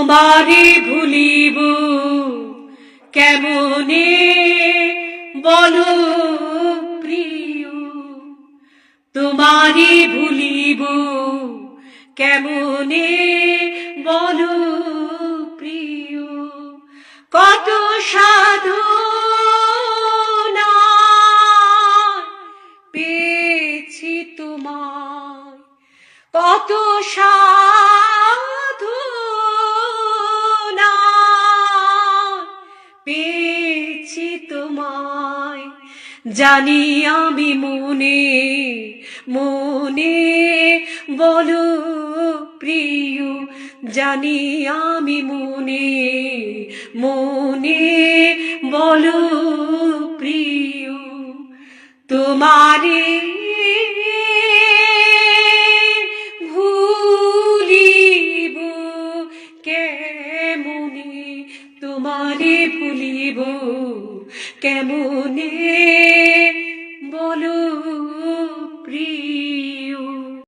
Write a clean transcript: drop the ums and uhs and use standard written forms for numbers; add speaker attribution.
Speaker 1: তোমারে ভুলিব কেমনে বলো প্রিয়, তোমারে ভুলিব কেমনে বলো প্রিয়। কত সাধনা পেয়েছি তোমায়, কত সাধনা পেয়েছি তোমায়। জানি আমি মনে মনে বলো প্রিয়, জানি আমি মনে মনে বলো প্রিয়। তোমারে ভুলিব কেমনে, তোমারে ভুলিব কেমনে বলো